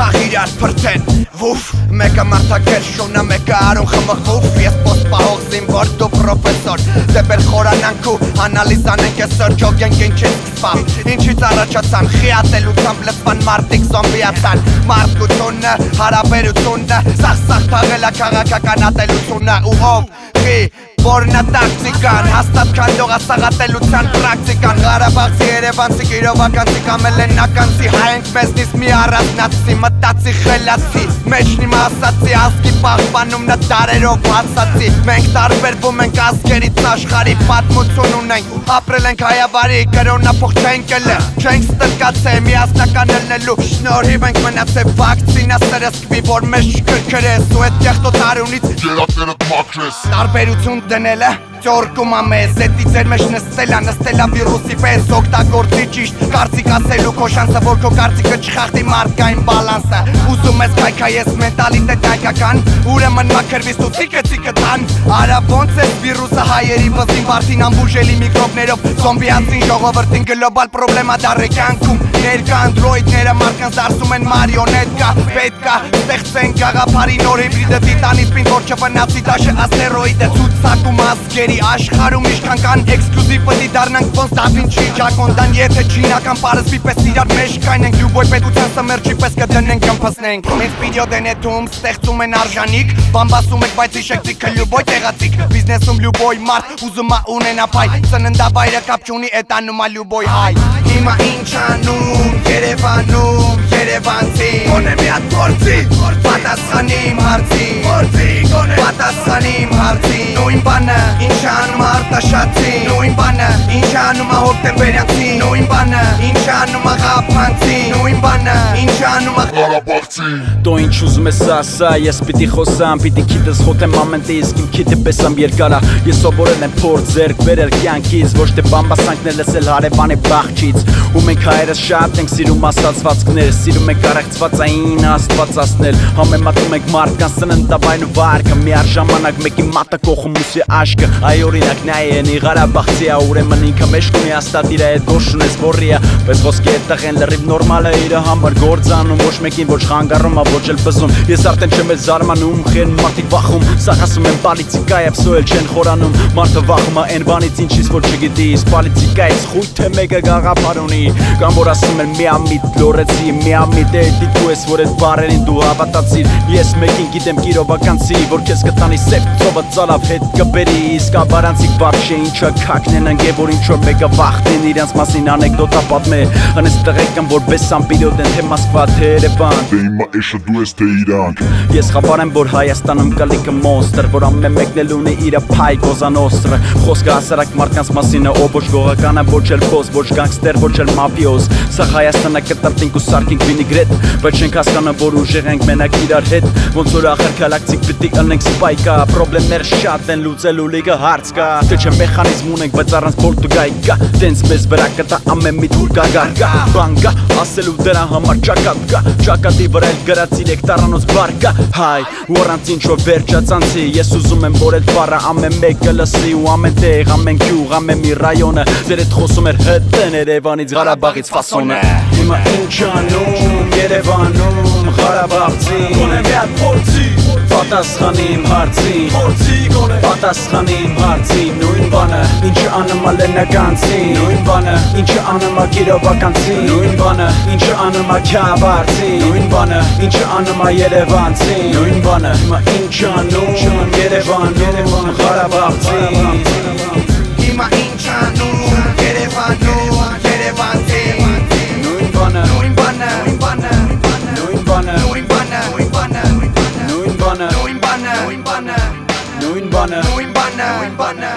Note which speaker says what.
Speaker 1: սաղ իրար պրտեն Վուվ, մեկը մարդակեր շունը, մեկը արուն խմղվուվ Ես պոստ պահող զինվոր, դու պրոպեսոր Դեպեր խորանանք ու անալիզանենք այսօր ջոգենք ինչից կսպամ Ինչից առաջացան, խիատելությամբ լծվան մարդիկ զոմբիացան Մարդկությունը, հարաբերությունը, սաղ թաղել է քաղաքական ատելությունը Ու ով, խի Որնա տակտիկան, հաստատ քանդող ասաղատելության պրակտիկան Ղարաբաղցի, երևանցի, կիրովականցի, կամելենականցի Հայենք մեզնից մի առանձնացի, մտածի, խելացի Մեջն իմ ասացի, ազգի պահպանում նա դարերով հասացի Մենք տարբերվում ենք ազգերից աշխարհի պատմություն ունենք Ապրել ենք հայավարի, կրոնափոխ չենք ելը Չենք ստրկացե, միասնական ելնելու Շնորհիվ ենք մնացե վակցինա սրսկվի, որ մեզ չկրկրես Ու էդ կեղտոտ արյունից
Speaker 2: Գերատներդ մաքրես
Speaker 1: Տարբերություն դնելը Ճորկում ամեզ, էդի ձեր մեջ նստելա վիրուսի պես Օգտագործի ճիշտ կարծիք ասելու քո շանսը Որ քո կարծիքը չխախտի մարդկային բալանսը Ուզում ես քայքայես մենտալիտետ հայկական Ուրեմն մաքրվի ստուցիկը տան Արա ոնց ես վիրուսը հայերի վզին Վարդին ամբուժելի միկրոբներով Զոմբիացին ժողովրդին գլոբալ պրոբլեմա դառը կյանքում Ներկա անդրոիդները մարդկանց դարձում են մարիոնետկա Պետքա ստեղծեն գաղափարի նոր հիբրիդը Տիտանից պին որ չվնացի դաշը աստերոիդը Ցուցակում ազգերի աշխարհում ինչքան կան Էքսկլյուզիվ պտի դառնանք ոնց դավինչի ջակոնդան Եթե չինական պարզվի պես իրար մեջ կայնենք Լյուբոյ պետության սմերջի պես կդնենք կմփսնենք Մենք վիդեո դենետում ստեղծում են արժանիք Բամբասում եք բայց իշեկցիք լյուբոյ տեղացիք Բիզնեսում լյուբոյ մարդ ուզում ա ունենա փայ Ծննդավայրը կապ չունի էտանում ա լյուբոյ հայ Հիմա ինչ անում Երևանում Երևանցի Գոնե մի հատ փորձի Պատասխանի իմ հարցի Պատասխանի իմ հարցի Նույն բանը ինչ անում արտաշացի Նույն բանը ինչ անում հոկտեմբերյանցի Նույն բանը ինչ անում ղափանցի Նույն բանը ինչ անում
Speaker 2: Ղարաբաղցի
Speaker 3: Դու ինչ ուզում ես ասա, ես պիտի խոսամ Պիտի քիթս խոթեմ ամենտե իսկ իմ քիթը պեսամ երկարա Ես սովորել եմ փորձ ձեռք բերել կյանքից Ոչ թե բամբասանքներ լսել հարևանի բաղջից Ու մենք հայերս շատ ենք սիրում ասացվածքներ Սիրում ենք առեղծվածային աստվածացնել Համեմատում ենք մարդկանց ծննդավայրն ու վարկը Միառժամանակ մեկի մատը կողում ուսի աշկը Այ օրինակ նա ენი Ղարաբաղցի ա Ուրեմն ինքը մեջք ունի աստատ իրա հետ գոշ ունես բորիա Պես ոսկի հետ տղեն լրիվ նորմալ է իրա համար գործանում Ոչ մեկին ոչ խանգարում ա ոչ էլ բզում Ես արդեն չեմ էլ զարմանում խեն մարդիկ վախում Սաղ ասում են պալիցիկա և սոել չեն խորանում Մարդը վախում ա են բանից ինչից որ չգիտի Պալիցիկայից խույթ թե մեկը գաղափար ունի Կամ որ ասում են միամիտ լորեցի Միամիտ է դու ես որ էդ բարերին դու հավատացիր Ես մեկին գիտեմ կիրովականցի Որ քեզ կտանի սև ծովը ծալավ հետ կբերի Իսկ աբարանցիկ բարձ ինչա քակնեն ընգե որ ինչ որ մեկը վախտին Իրանց մասին անեկդոտա պատմե Հնես տղեկան որ բեսան պիրոտ են թե Մոսկվա թե Երևան
Speaker 2: Դե հիմա էշը դու ես թե Իրան
Speaker 3: Ես խաբար եմ որ Հայաստանում կա լիքը մոնստր Որ ամեն մեկն էլ ունի իրա փայ կոզանոստրը Խոսքը հասարակ մարդկանց մասին է Ով ոչ գողական է ոչ էլ փոս Ոչ գանգստեր ոչ էլ մաֆիոզ Սա Հայաստանը կտրտինք ու սարքինք վինիգրետ Բայց չենք հասկանում որ ուժեղ ենք մենակ իրար հետ Ոնց որ ախր գալակտիկ պիտի ըլնենք սպայկա Պրոբլեմներ շատ են լուծելու լիքը հարց կա Թե չէ մեխանիզմ ունենք բայց առանց Պորտուգայի կա Տենց մեզ վրա կտա ամեն մի թուր գագարկա Բան կա ասելու դրա համար ճակատ կա Ճակատի վրա էլ գրած 3 տառանոց բար կա Հայ ու առանց ինչ որ վերջացանցի Ես ուզում եմ որ այդ բառը ամեն մեկը լսի Ու ամեն տեղ ամեն գյուղ ամեն մի ռայոնը Ձեր հետ խոսում էր հետեն Երևանից Ղարաբաղից ֆասոնը Հիմա ինչ անում Երևանում Ղարաբաղցի Գոնե մի հատ փորձի Պատասխանի իմ հարցի Պատասխանի իմ հարցի Նույն բանը ինչը անում ա լենականցի Նույն բանը ինչը անում ա կիրովականցի Նույն բանը ինչը անում ա քյավարցի Նույն բանը ինչը անում ա երևանցի Նույն բանը հիմա ինչ անում Երևանում Ղարաբաղցի
Speaker 1: Հիմա ինչ անում Երևանում Երևանցի
Speaker 3: Նույն բանը
Speaker 1: Նույն բանը Նույն բանը
Speaker 3: Նույն բանը
Speaker 1: Նույն բանը Նույն բանը
Speaker 3: Նույն բանը
Speaker 1: Նույն բանը Նույն բանը
Speaker 3: Նույն բանը
Speaker 1: Նույն բանը